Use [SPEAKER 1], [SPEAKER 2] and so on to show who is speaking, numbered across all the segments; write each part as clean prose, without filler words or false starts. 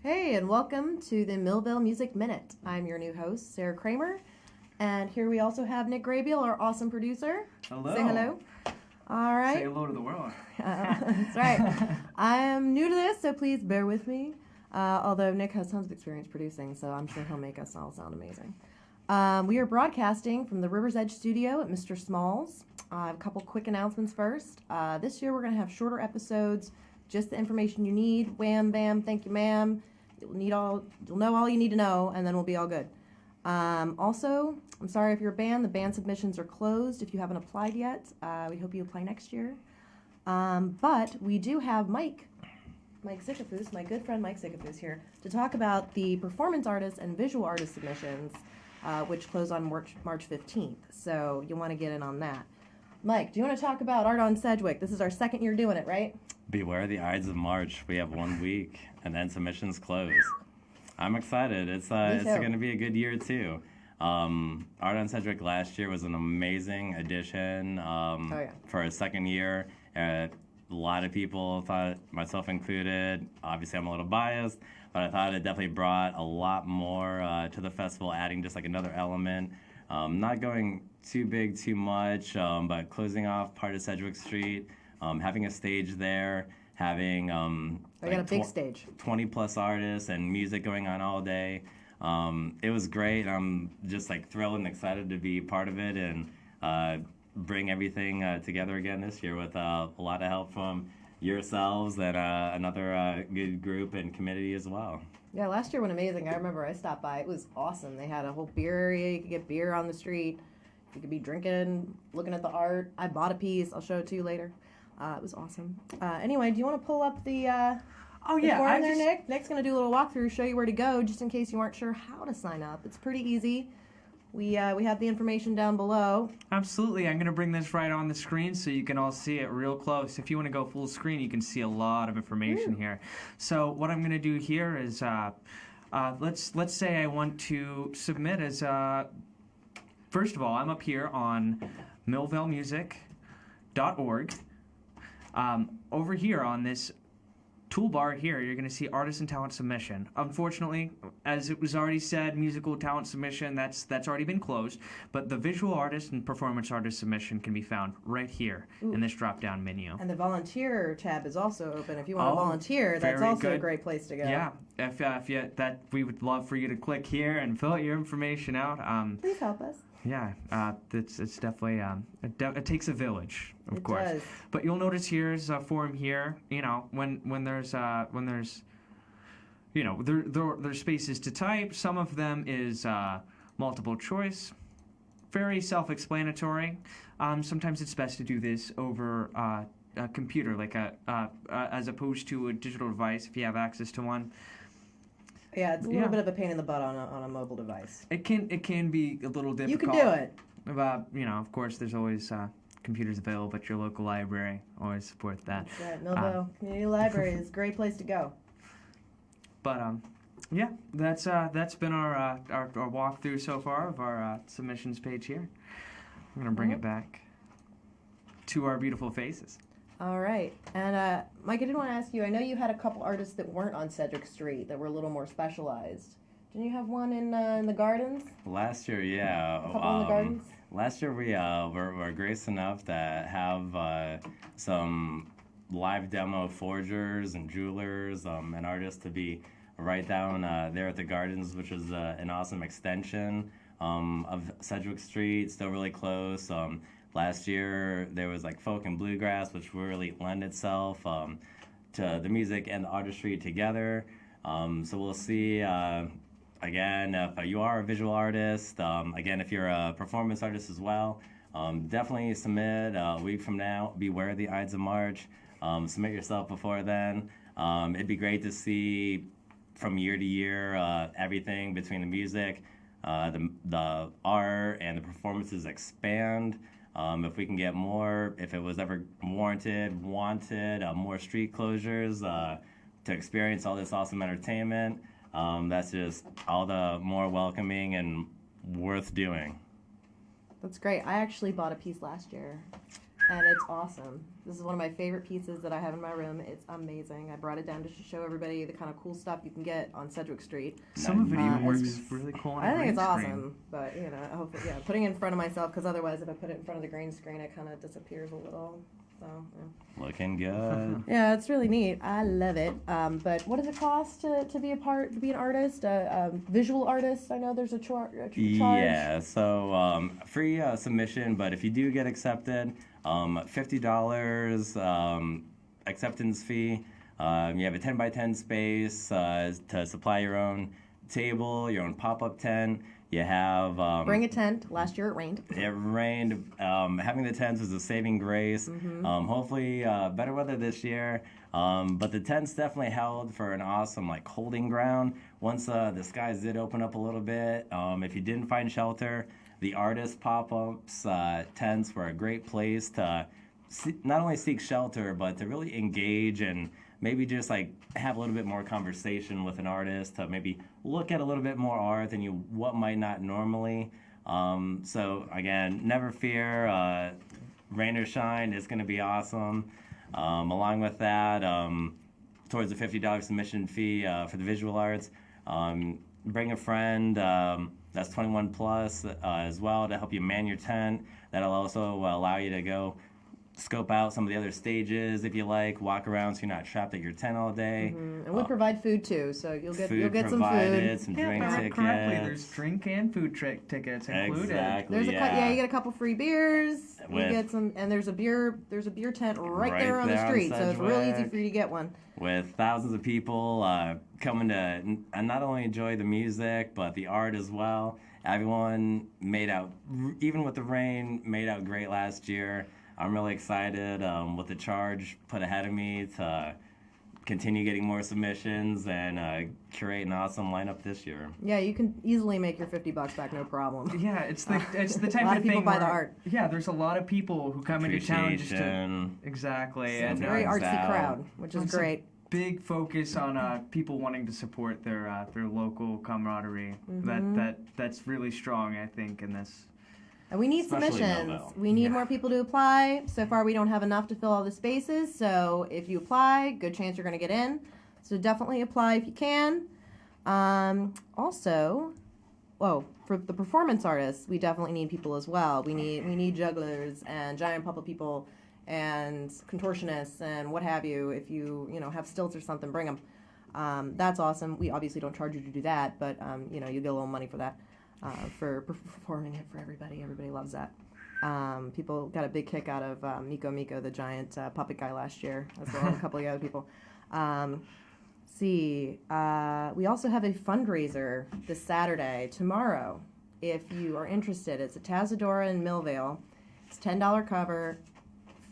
[SPEAKER 1] Hey, and welcome to the Millvale Music Minute. I'm your new host, Sarah Kramer, and here we also have Nick Grabiel, our awesome producer.
[SPEAKER 2] Hello.
[SPEAKER 1] Say hello. All right.
[SPEAKER 2] Say hello to the world.
[SPEAKER 1] That's right. I am new to this, so please bear with me. Although Nick has tons of experience producing, so I'm sure he'll make us all sound amazing. We are broadcasting from the River's Edge studio at Mr. Small's. I have a couple quick announcements first. This year we're going to have shorter episodes, just the information you need. Wham, bam, thank you, ma'am. You'll know all you need to know, and then we'll be all good. Also, I'm sorry if you're a band. The band submissions are closed if you haven't applied yet. We hope you apply next year. But we do have Mike Zickefoose, my good friend Mike Zickefoose here, to talk about the performance artist and visual artist submissions, which close on March 15th. So you'll want to get in on that. Mike, do you want to talk about Art on Sedgwick? This is our second year doing it, right?
[SPEAKER 3] Beware the Ides of March. We have 1 week, and then submissions close. I'm excited. It's going to be a good year, too. Art on Sedgwick last year was an amazing addition for a second year. A lot of people thought, myself included, obviously I'm a little biased, but I thought it definitely brought a lot more to the festival, adding just like another element. Not going too big, too much, but closing off part of Sedgwick Street, having a stage there, having
[SPEAKER 1] I got a big stage,
[SPEAKER 3] 20 plus artists and music going on all day. It was great. I'm just like thrilled and excited to be part of it and bring everything together again this year with a lot of help from yourselves and another good group and committee as well.
[SPEAKER 1] Yeah, last year went amazing. I remember I stopped by. It was awesome. They had a whole beer area. You could get beer on the street. You could be drinking, looking at the art. I bought a piece. I'll show it to you later. It was awesome. Anyway, do you want to pull up the form there, Nick? Nick's going to do a little walkthrough, show you where to go, just in case you aren't sure how to sign up. It's pretty easy. We have the information down below.
[SPEAKER 2] Absolutely. I'm going to bring this right on the screen so you can all see it real close. If you want to go full screen, you can see a lot of information here. So what I'm going to do here is let's say I want to submit as first of all, I'm up here on millvalemusic.org. Over here on this toolbar here, you're going to see artist and talent submission. Unfortunately, as it was already said, musical talent submission, that's already been closed, but the visual artist and performance artist submission can be found right here in this drop-down menu.
[SPEAKER 1] And the volunteer tab is also open. If you want to volunteer, that's also a great place to go.
[SPEAKER 2] Yeah, we would love for you to click here and fill out your information out.
[SPEAKER 1] Please help us.
[SPEAKER 2] Yeah, it's definitely it takes a village, of course.
[SPEAKER 1] It does.
[SPEAKER 2] But you'll notice here's a form here. You know, when there's there's spaces to type. Some of them is multiple choice, very self-explanatory. Sometimes it's best to do this over a computer, like as opposed to a digital device if you have access to one.
[SPEAKER 1] Yeah, it's a little bit of a pain in the butt on a mobile device.
[SPEAKER 2] It can be a little difficult.
[SPEAKER 1] You can do it.
[SPEAKER 2] Of course, there's always computers available at your local library. Always support that.
[SPEAKER 1] That's right. Millvale Community Library is a great place to go.
[SPEAKER 2] But that's been our walkthrough so far of our submissions page here. I'm gonna bring it back to our beautiful faces.
[SPEAKER 1] All right. And, Mike, I did want to ask you, I know you had a couple artists that weren't on Sedgwick Street that were a little more specialized. Didn't you have one in the Gardens?
[SPEAKER 3] Last year, yeah.
[SPEAKER 1] A couple in the Gardens?
[SPEAKER 3] Last year, we were gracious enough to have some live demo forgers and jewelers and artists to be right down there at the Gardens, which is an awesome extension of Sedgwick Street, still really close. Last year, there was like folk and bluegrass, which really lend itself to the music and the artistry together. So we'll see, again, if you are a visual artist, again, if you're a performance artist as well, definitely submit a week from now. Beware the Ides of March. Submit yourself before then. It'd be great to see from year to year everything between the music, the art, and the performances expand. If we can get more, if it was ever wanted, more street closures to experience all this awesome entertainment, that's just all the more welcoming and worth doing.
[SPEAKER 1] That's great. I actually bought a piece last year. and it's awesome. This is one of my favorite pieces that I have in my room. It's amazing. I brought it down just to show everybody the kind of cool stuff you can get on Sedgwick Street.
[SPEAKER 2] Some of it even works
[SPEAKER 1] it's-
[SPEAKER 2] really cool on a
[SPEAKER 1] I think
[SPEAKER 2] green
[SPEAKER 1] it's
[SPEAKER 2] screen.
[SPEAKER 1] awesome, but you know, hopefully, yeah, putting it in front of myself, because otherwise, if I put it in front of the green screen, it kind of disappears a little. So, yeah.
[SPEAKER 3] Looking good.
[SPEAKER 1] Yeah, it's really neat. I love it. But what does it cost to be to be an artist, visual artist? I know there's a charge.
[SPEAKER 3] Yeah, so free submission, but if you do get accepted, $50 acceptance fee. You have a 10 by 10 space to supply your own table, your own pop-up tent. You have
[SPEAKER 1] Bring a tent. Last year it rained.
[SPEAKER 3] it rained. Having the tents was a saving grace. Hopefully, better weather this year. But the tents definitely held for an awesome holding ground. Once the skies did open up a little bit, if you didn't find shelter, the artist pop-ups tents were a great place to not only seek shelter, but to really engage and maybe just have a little bit more conversation with an artist, to maybe look at a little bit more art than what might not normally. So again, never fear, rain or shine, it's going to be awesome. Along with that, towards the $50 submission fee for the visual arts, bring a friend that's 21 plus as well to help you man your tent. That'll also allow you to go scope out some of the other stages if you walk around so you're not trapped at your tent all day.
[SPEAKER 1] And we provide food too, so you'll get some
[SPEAKER 3] provided,
[SPEAKER 1] food.
[SPEAKER 3] some
[SPEAKER 2] Yeah,
[SPEAKER 3] drink tickets.
[SPEAKER 2] correctly. There's drink and food tickets included.
[SPEAKER 3] Exactly.
[SPEAKER 1] There's
[SPEAKER 3] yeah.
[SPEAKER 1] you get a couple free beers. You
[SPEAKER 3] With-
[SPEAKER 1] get some, and there's a beer tent right there on
[SPEAKER 3] there
[SPEAKER 1] the
[SPEAKER 3] on
[SPEAKER 1] street, so it's real easy
[SPEAKER 3] Sedgwick.
[SPEAKER 1] for you to get one.
[SPEAKER 3] With thousands of people coming to not only enjoy the music but the art as well. Everyone made out, even with the rain, made out great last year. I'm really excited with the charge put ahead of me to continue getting more submissions and curate an awesome lineup this year.
[SPEAKER 1] Yeah, you can easily make your $50 back, no problem.
[SPEAKER 2] Yeah, it's the type
[SPEAKER 1] A lot
[SPEAKER 2] of
[SPEAKER 1] of people
[SPEAKER 2] thing
[SPEAKER 1] buy the
[SPEAKER 2] where-
[SPEAKER 1] art.
[SPEAKER 2] Yeah, there's a lot of people who come into town just to
[SPEAKER 3] Appreciation.
[SPEAKER 2] exactly,
[SPEAKER 3] Some
[SPEAKER 2] and
[SPEAKER 1] It's a very
[SPEAKER 3] Nuts
[SPEAKER 1] artsy
[SPEAKER 3] out.
[SPEAKER 1] crowd, which is
[SPEAKER 2] It's a
[SPEAKER 1] great.
[SPEAKER 2] big focus on people wanting to support their local camaraderie. That's really strong, I think, in this.
[SPEAKER 1] And we need
[SPEAKER 3] Especially
[SPEAKER 1] submissions.
[SPEAKER 3] Millvale.
[SPEAKER 1] We need
[SPEAKER 2] Yeah.
[SPEAKER 1] more people to apply. So far, we don't have enough to fill all the spaces. So if you apply, good chance you're going to get in. So definitely apply if you can. Also, for the performance artists, we definitely need people as well. We need jugglers and giant puppet people and contortionists and what have you. If you have stilts or something, bring them. That's awesome. We obviously don't charge you to do that, but you get a little money for that. For performing it for everybody. Everybody loves that. People got a big kick out of Miko, the giant puppet guy last year, as well as a couple of other people. We also have a fundraiser this Saturday, tomorrow, if you are interested. It's at Tazadora in Millvale. It's $10 cover,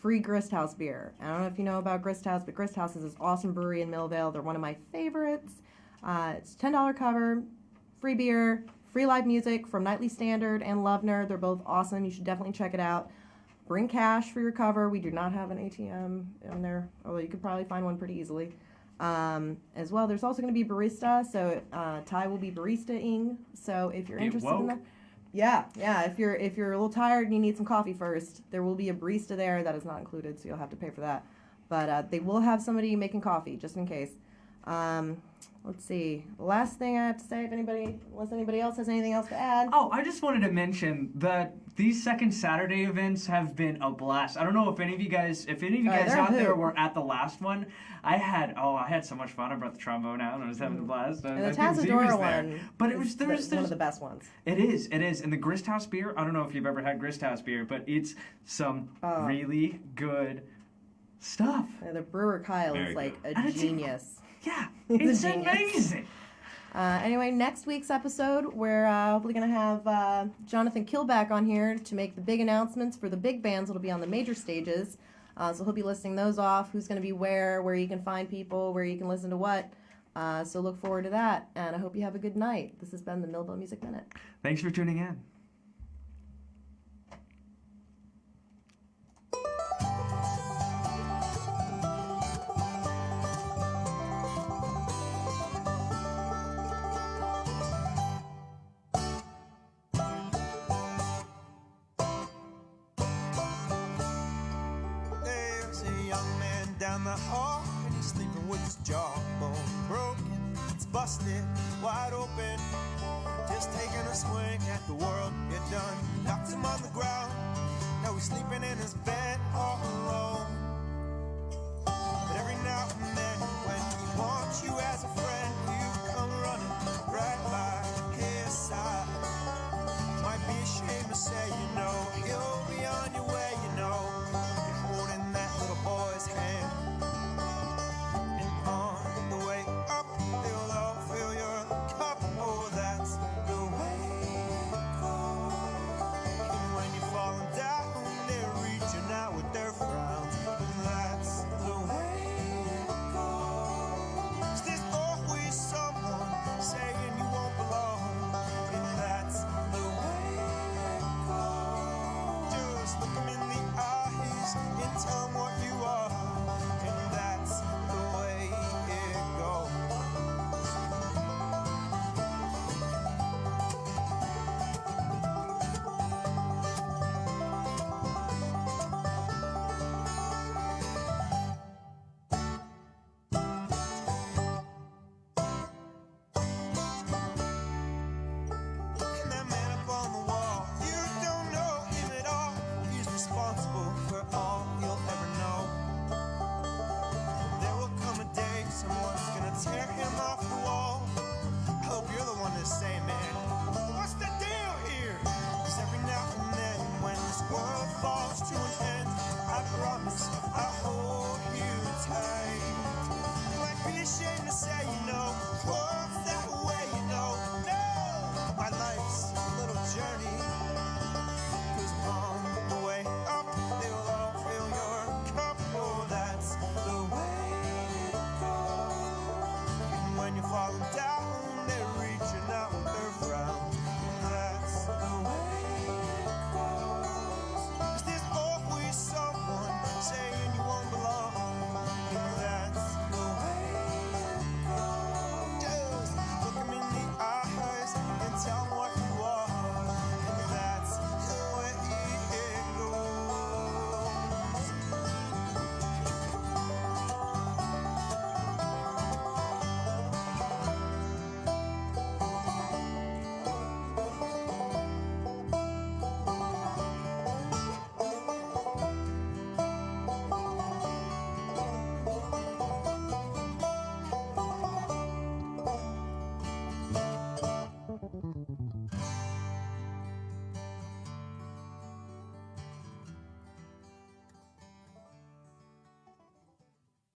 [SPEAKER 1] free Grist House beer. I don't know if you know about Grist House, but Grist House is this awesome brewery in Millvale. They're one of my favorites. It's $10 cover, free beer, free live music from Nightly Standard and Lovener. They're both awesome. You should definitely check it out. Bring cash for your cover. We do not have an ATM in there, although you could probably find one pretty easily. As well, there's also going to be barista, so Ty will be barista-ing. So if you're
[SPEAKER 2] Get
[SPEAKER 1] interested in
[SPEAKER 2] woke.
[SPEAKER 1] that, yeah. If you're a little tired and you need some coffee first, there will be a barista there. That is not included, so you'll have to pay for that. But they will have somebody making coffee just in case. Let's see. Last thing I have to say, unless anybody else has anything else to add.
[SPEAKER 2] Oh, I just wanted to mention that these second Saturday events have been a blast. I don't know if any of you guys
[SPEAKER 1] they're
[SPEAKER 2] out
[SPEAKER 1] a
[SPEAKER 2] there
[SPEAKER 1] hoot.
[SPEAKER 2] were at the last one. I had so much fun. I brought the trombone out and I was having a blast.
[SPEAKER 1] And the
[SPEAKER 2] I think Z
[SPEAKER 1] Tazadora
[SPEAKER 2] was there.
[SPEAKER 1] one,
[SPEAKER 2] But
[SPEAKER 1] is one of the best ones.
[SPEAKER 2] It is. And the Grist House beer, I don't know if you've ever had Grist House beer, but it's some really good stuff.
[SPEAKER 1] The brewer Kyle
[SPEAKER 3] Very
[SPEAKER 1] is like
[SPEAKER 3] good.
[SPEAKER 1] a
[SPEAKER 2] And it's
[SPEAKER 1] genius.
[SPEAKER 2] Yeah,
[SPEAKER 1] He's
[SPEAKER 2] it's
[SPEAKER 1] a genius.
[SPEAKER 2] amazing.
[SPEAKER 1] Anyway, next week's episode, we're hopefully going to have Jonathan Killback on here to make the big announcements for the big bands that'll be on the major stages. So he'll be listing those off, who's going to be where you can find people, where you can listen to what. So look forward to that, and I hope you have a good night. This has been the Millvale Music Minute.
[SPEAKER 2] Thanks for tuning in.
[SPEAKER 4] down the hall and he's sleeping with his jawbone broken. It's busted wide open, just taking a swing at the world. Get done, knocked him on the ground. Now he's sleeping in his bed all alone.